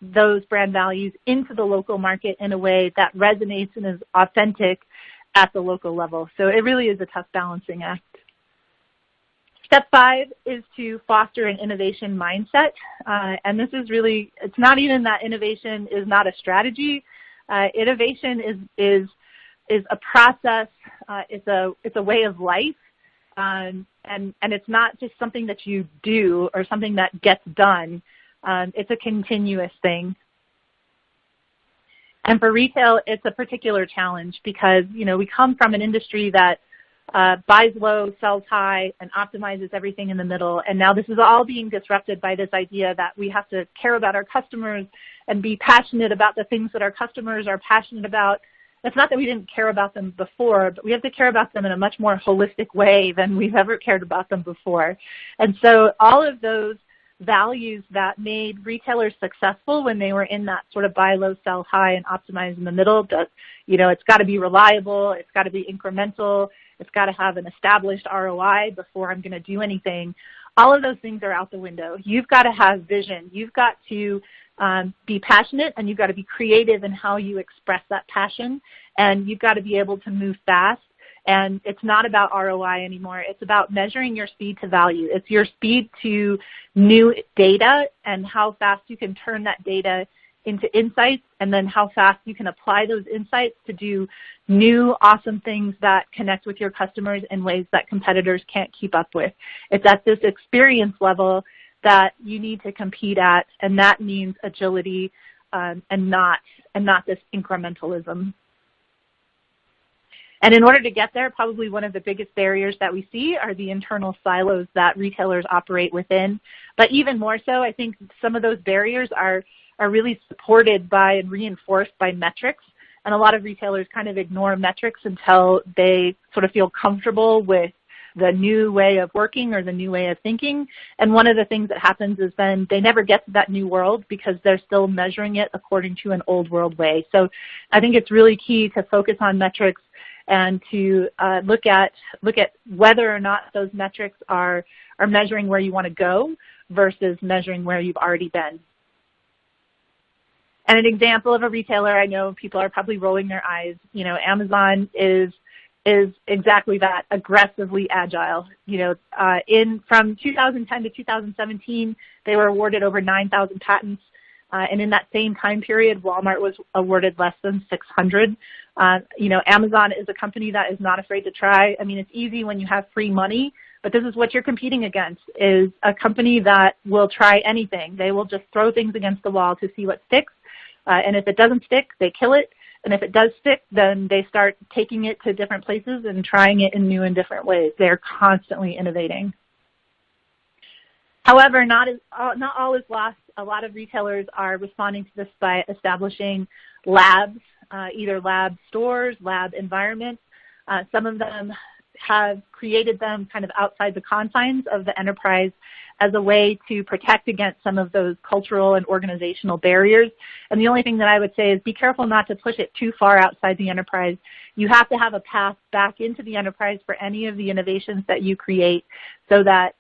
those brand values into the local market in a way that resonates and is authentic at the local level. So it really is a tough balancing act. Step 5 is to foster an innovation mindset. And this is really, it's not even that innovation is not a strategy. Innovation is a process. It's a way of life. And it's not just something that you do or something that gets done. It's a continuous thing. And for retail, it's a particular challenge because, we come from an industry that buys low, sells high, and optimizes everything in the middle. And now this is all being disrupted by this idea that we have to care about our customers and be passionate about the things that our customers are passionate about. It's not that we didn't care about them before, but we have to care about them in a much more holistic way than we've ever cared about them before. And so all of those values that made retailers successful when they were in that sort of buy low, sell high, and optimize in the middle, it's got to be reliable, it's got to be incremental, it's got to have an established ROI before I'm going to do anything. All of those things are out the window. You've got to have vision. You've got to be passionate, and you've got to be creative in how you express that passion, and you've got to be able to move fast. And it's not about ROI anymore. It's about measuring your speed to value. It's your speed to new data and how fast you can turn that data into insights, and then how fast you can apply those insights to do new, awesome things that connect with your customers in ways that competitors can't keep up with. It's at this experience level that you need to compete at, and that means agility and not this incrementalism. And in order to get there, probably one of the biggest barriers that we see are the internal silos that retailers operate within. But even more so, I think some of those barriers are really supported by and reinforced by metrics. And a lot of retailers kind of ignore metrics until they sort of feel comfortable with the new way of working or the new way of thinking. And one of the things that happens is then they never get to that new world because they're still measuring it according to an old world way. So I think it's really key to focus on metrics and to look at whether or not those metrics are measuring where you want to go versus measuring where you've already been. And an example of a retailer, I know people are probably rolling their eyes. Amazon is exactly that, aggressively agile. From 2010 to 2017, they were awarded over 9,000 patents. And in that same time period, Walmart was awarded less than 600. Amazon is a company that is not afraid to try. I mean, it's easy when you have free money, but this is what you're competing against, is a company that will try anything. They will just throw things against the wall to see what sticks. And if it doesn't stick, they kill it. And if it does stick, then they start taking it to different places and trying it in new and different ways. They're constantly innovating. However, not all is lost. A lot of retailers are responding to this by establishing labs, either lab stores, lab environments. Some of them have created them kind of outside the confines of the enterprise as a way to protect against some of those cultural and organizational barriers. And the only thing that I would say is be careful not to push it too far outside the enterprise. You have to have a path back into the enterprise for any of the innovations that you create so that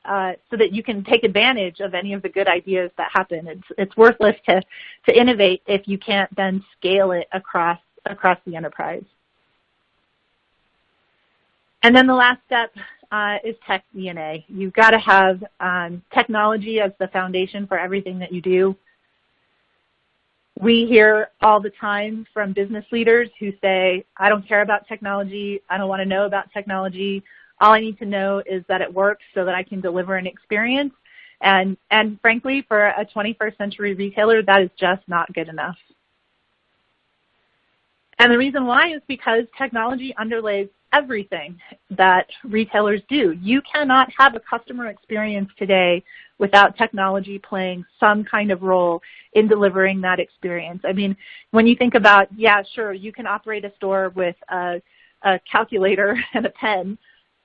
you can take advantage of any of the good ideas that happen. It's worthless to innovate if you can't then scale it across the enterprise. And then the last step is tech DNA. You've got to have technology as the foundation for everything that you do. We hear all the time from business leaders who say, I don't care about technology. I don't want to know about technology. All I need to know is that it works so that I can deliver an experience. And frankly, for a 21st century retailer, that is just not good enough. And the reason why is because technology underlays everything that retailers do. You cannot have a customer experience today without technology playing some kind of role in delivering that experience. I mean, when you think about, yeah, sure, you can operate a store with a calculator and a pen.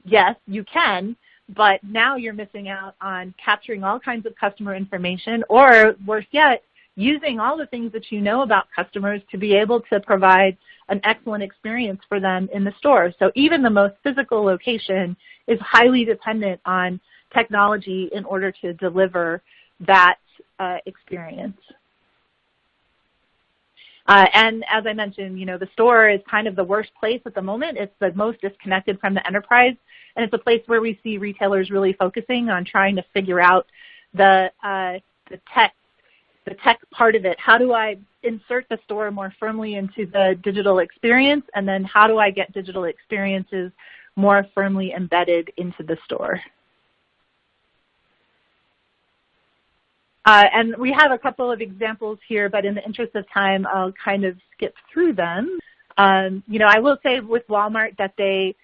Yes, you can, but now you're missing out on capturing all kinds of customer information, or worse yet, using all the things that you know about customers to be able to provide an excellent experience for them in the store. So even the most physical location is highly dependent on technology in order to deliver that experience. And as I mentioned, the store is kind of the worst place at the moment. It's the most disconnected from the enterprise, and it's a place where we see retailers really focusing on trying to figure out the tech part of it. How do I insert the store more firmly into the digital experience, and then how do I get digital experiences more firmly embedded into the store? And we have a couple of examples here, but in the interest of time, I'll kind of skip through them. I will say with Walmart that they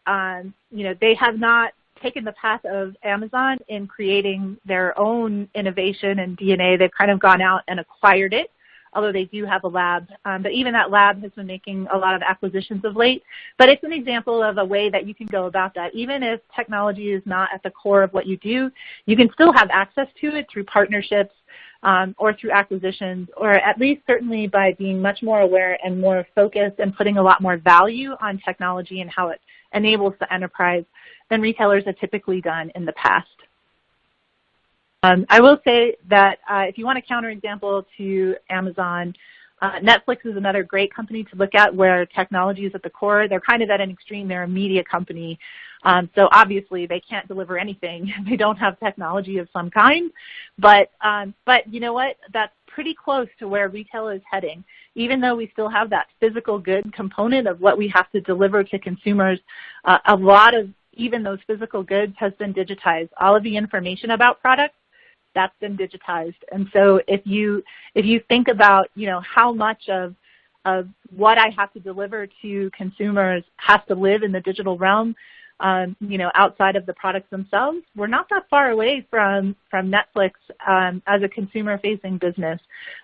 they have not taken the path of Amazon in creating their own innovation and DNA. They've kind of gone out and acquired it, although they do have a lab. But even that lab has been making a lot of acquisitions of late. But it's an example of a way that you can go about that. Even if technology is not at the core of what you do, you can still have access to it through partnerships or through acquisitions, or at least certainly by being much more aware and more focused and putting a lot more value on technology and how it enables the enterprise than retailers have typically done in the past. I will say that if you want a counterexample to Amazon, Netflix is another great company to look at where technology is at the core. They're kind of at an extreme. They're a media company. So obviously they can't deliver anything. They don't have technology of some kind. But you know what? That's pretty close to where retail is heading. Even though we still have that physical good component of what we have to deliver to consumers, a lot of even those physical goods has been digitized. All of the information about products, that's been digitized. And so if you think about, how much of what I have to deliver to consumers has to live in the digital realm, outside of the products themselves, we're not that far away from Netflix as a consumer-facing business.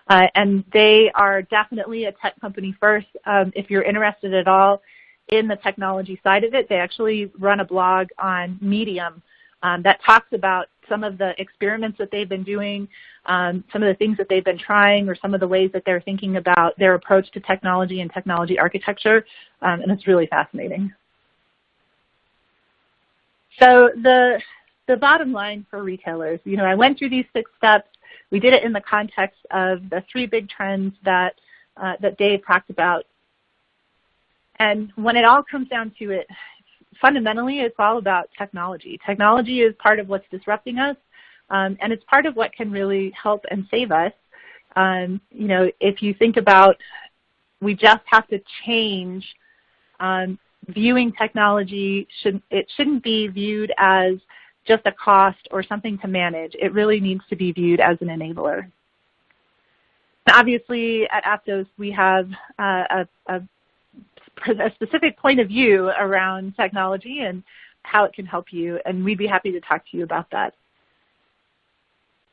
And they are definitely a tech company first. If you're interested at all in the technology side of it, they actually run a blog on Medium that talks about some of the experiments that they've been doing, some of the things that they've been trying, or some of the ways that they're thinking about their approach to technology and technology architecture, and it's really fascinating. So the bottom line for retailers, I went through these 6 steps. We did it in the context of the 3 big trends that Dave talked about. And when it all comes down to it, fundamentally, it's all about technology. Technology is part of what's disrupting us, and it's part of what can really help and save us. If you think about, we just have to change viewing technology. It shouldn't be viewed as just a cost or something to manage. It really needs to be viewed as an enabler. Obviously, at Aptos, we have a specific point of view around technology and how it can help you, and we'd be happy to talk to you about that.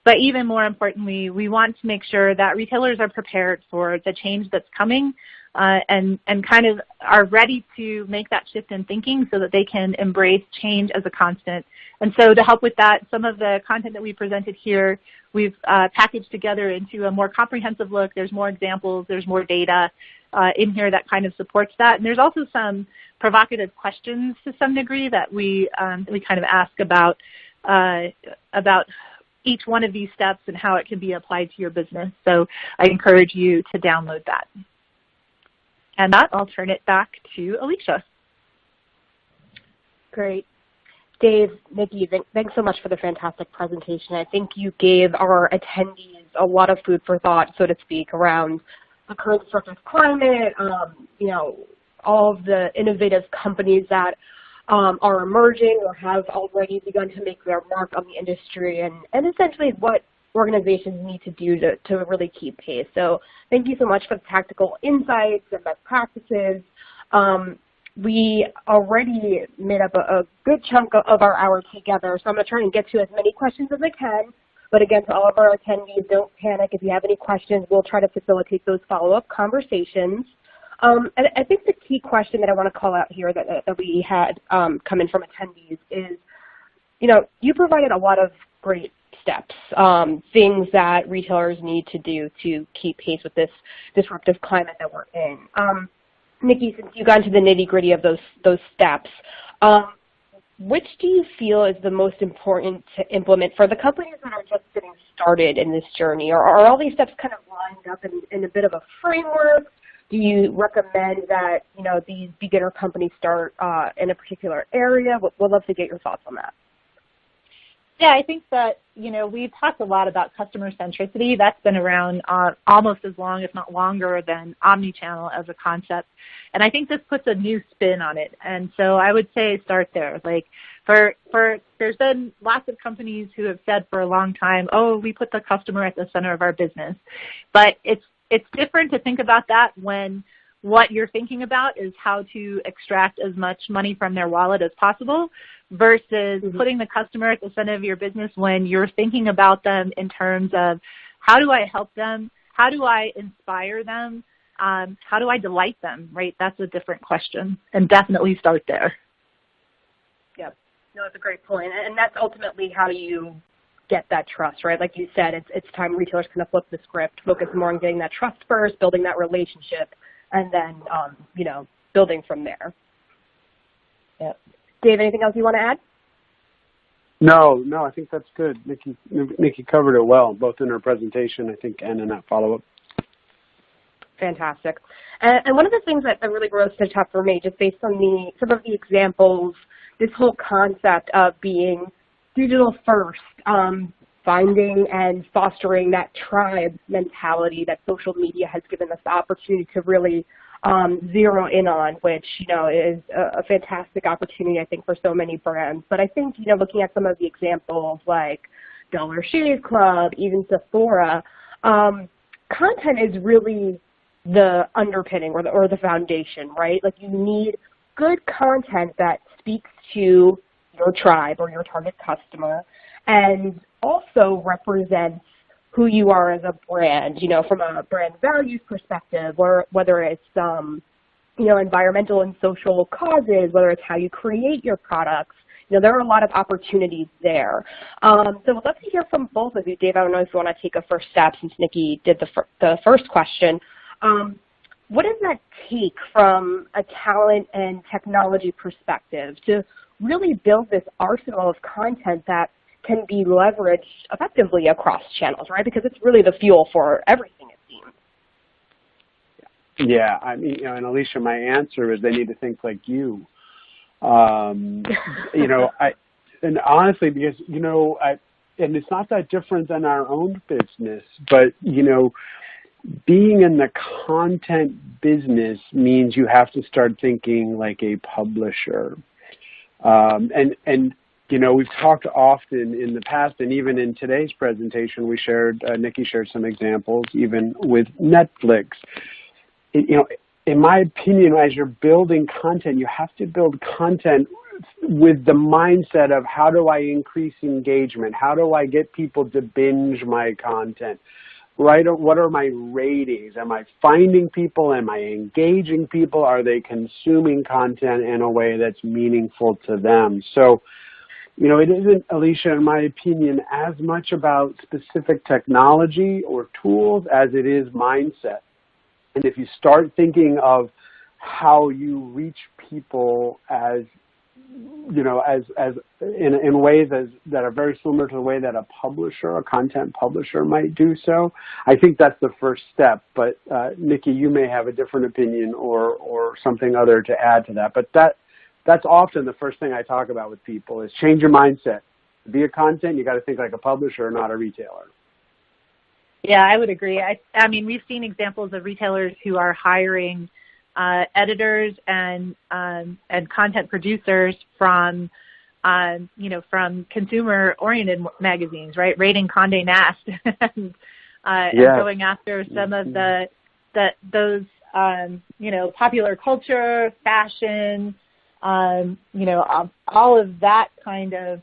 But even more importantly, we want to make sure that retailers are prepared for the change that's coming and kind of are ready to make that shift in thinking so that they can embrace change as a constant. And so to help with that, some of the content that we presented here, we've packaged together into a more comprehensive look. There's more examples, there's more data in here that kind of supports that. And there's also some provocative questions to some degree that we kind of ask about each one of these steps and how it can be applied to your business. So I encourage you to download that. And that, I'll turn it back to Alicia. Great. Dave, Nikki, thanks so much for the fantastic presentation. I think you gave our attendees a lot of food for thought, so to speak, around the current disruptive climate, all of the innovative companies that are emerging or have already begun to make their mark on the industry, and essentially what organizations need to do to really keep pace. So thank you so much for the tactical insights and best practices. We already made up a good chunk of our hour together, so I'm going to try and get to as many questions as I can. But again, to all of our attendees, don't panic. If you have any questions, we'll try to facilitate those follow-up conversations. And I think the key question that I want to call out here that we had come in from attendees is, you provided a lot of great steps, things that retailers need to do to keep pace with this disruptive climate that we're in. Nikki, since you got into the nitty-gritty of those steps, which do you feel is the most important to implement for the companies that are just getting started in this journey? Or are all these steps kind of lined up in a bit of a framework? Do you recommend that these beginner companies start in a particular area? We'd love to get your thoughts on that. Yeah, I think that, we've talked a lot about customer centricity. That's been around almost as long, if not longer, than omnichannel as a concept. And I think this puts a new spin on it. And so I would say start there. Like there's been lots of companies who have said for a long time, oh, we put the customer at the center of our business. But it's different to think about that when what you're thinking about is how to extract as much money from their wallet as possible versus putting the customer at the center of your business when you're thinking about them in terms of how do I help them? How do I inspire them? How do I delight them, right? That's a different question, and definitely start there. Yep. No, that's a great point. And that's ultimately how you get that trust, right? Like you said, it's time retailers kind of flip the script, focus more on getting that trust first, building that relationship, and then, you know, building from there. Yep. Dave, anything else you want to add? No, I think that's good. Nikki covered it well, both in her presentation, I think, and in that follow-up. Fantastic. And one of the things that really rose to the top for me, just based on some of the examples, this whole concept of being digital first, finding and fostering that tribe mentality that social media has given us the opportunity to really zero in on, which, you know, is a fantastic opportunity, I think, for so many brands. But I think, you know, looking at some of the examples like Dollar Shave Club, even Sephora, content is really the underpinning or the foundation, right? Like, you need good content that speaks to your tribe or your target customer and also represents who you are as a brand, you know, from a brand values perspective, or whether it's, you know, environmental and social causes, whether it's how you create your products. You know, there are a lot of opportunities there. So I'd love to hear from both of you. Dave, I don't know if you want to take a first step since Nikki did the first question. What does that take from a talent and technology perspective to really build this arsenal of content that can be leveraged effectively across channels, right? Because it's really the fuel for everything, it seems. Yeah, I mean, you know, and Alicia, my answer is they need to think like you. You know, and honestly, because, you know, and it's not that different than our own business, but, you know, being in the content business means you have to start thinking like a publisher. And you know, we've talked often in the past, and even in today's presentation, we shared, Nikki shared some examples, even with Netflix. You know, in my opinion, as you're building content, you have to build content with the mindset of how do I increase engagement? How do I get people to binge my content? Right? What are my ratings? Am I finding people? Am I engaging people? Are they consuming content in a way that's meaningful to them? So, you know, it isn't, Alicia, in my opinion, as much about specific technology or tools as it is mindset. And if you start thinking of how you reach people as, you know, as in ways that are very similar to the way that a publisher, a content publisher might do so, I think that's the first step. But Nikki, you may have a different opinion or something other to add to that. But that's often the first thing I talk about with people is change your mindset. To be a content, you got to think like a publisher, not a retailer. Yeah, I would agree. I mean, we've seen examples of retailers who are hiring editors and content producers from, you know, from consumer-oriented magazines, right? Rating Condé Nast and going after some of those, you know, popular culture, fashion, you know, all of that kind of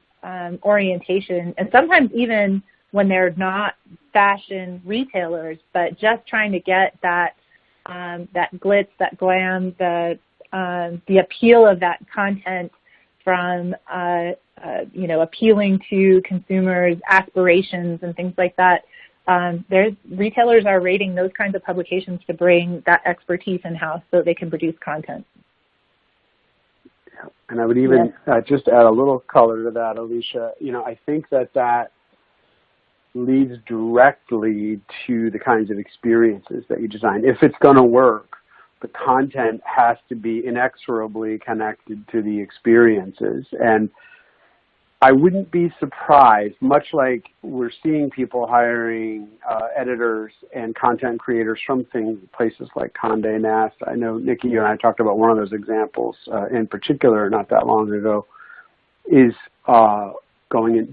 orientation, and sometimes even when they're not fashion retailers, but just trying to get that that glitz, that glam, the appeal of that content from you know, appealing to consumers' aspirations and things like that. Retailers are rating those kinds of publications to bring that expertise in-house so they can produce content. And I would even just add a little color to that, Alicia. You know, I think that leads directly to the kinds of experiences that you design. If it's going to work, the content has to be inexorably connected to the experiences. And I wouldn't be surprised, much like we're seeing people hiring editors and content creators from places like Condé Nast. I know, Nikki, you and I talked about one of those examples in particular not that long ago, is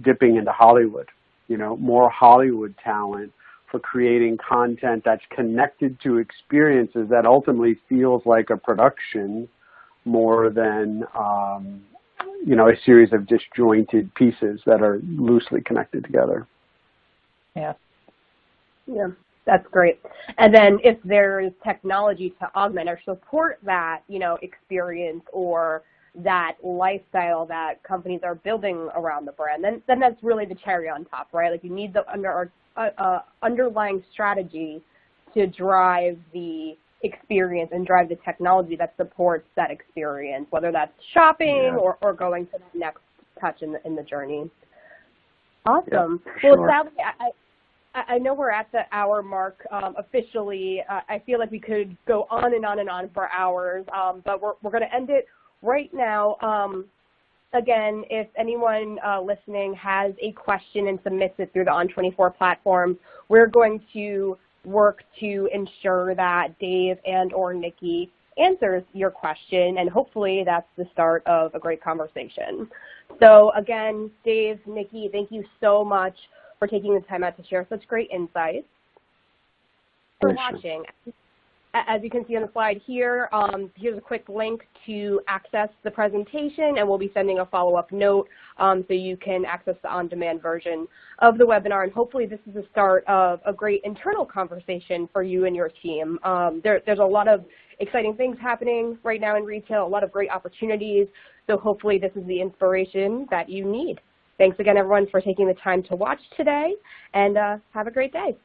dipping into Hollywood. You know, more Hollywood talent for creating content that's connected to experiences that ultimately feels like a production more than, you know, a series of disjointed pieces that are loosely connected together. Yeah. Yeah, that's great. And then if there's technology to augment or support that, you know, experience or that lifestyle that companies are building around the brand, then that's really the cherry on top, right? Like, you need the underlying strategy to drive the experience and drive the technology that supports that experience, whether that's shopping or going to the next touch in the journey. Awesome. Yeah, well, sure. Sally, I know we're at the hour mark officially. I feel like we could go on and on and on for hours, but we're going to end it right now. Again, if anyone listening has a question and submits it through the On24 platform, we're going to work to ensure that Dave and or Nikki answers your question, and hopefully that's the start of a great conversation. So again, Dave, Nikki, thank you so much for taking the time out to share such great insights. For watching. As you can see on the slide here, here's a quick link to access the presentation, and we'll be sending a follow-up note so you can access the on-demand version of the webinar. And hopefully this is the start of a great internal conversation for you and your team. There's a lot of exciting things happening right now in retail, a lot of great opportunities. So hopefully this is the inspiration that you need. Thanks again, everyone, for taking the time to watch today, and have a great day.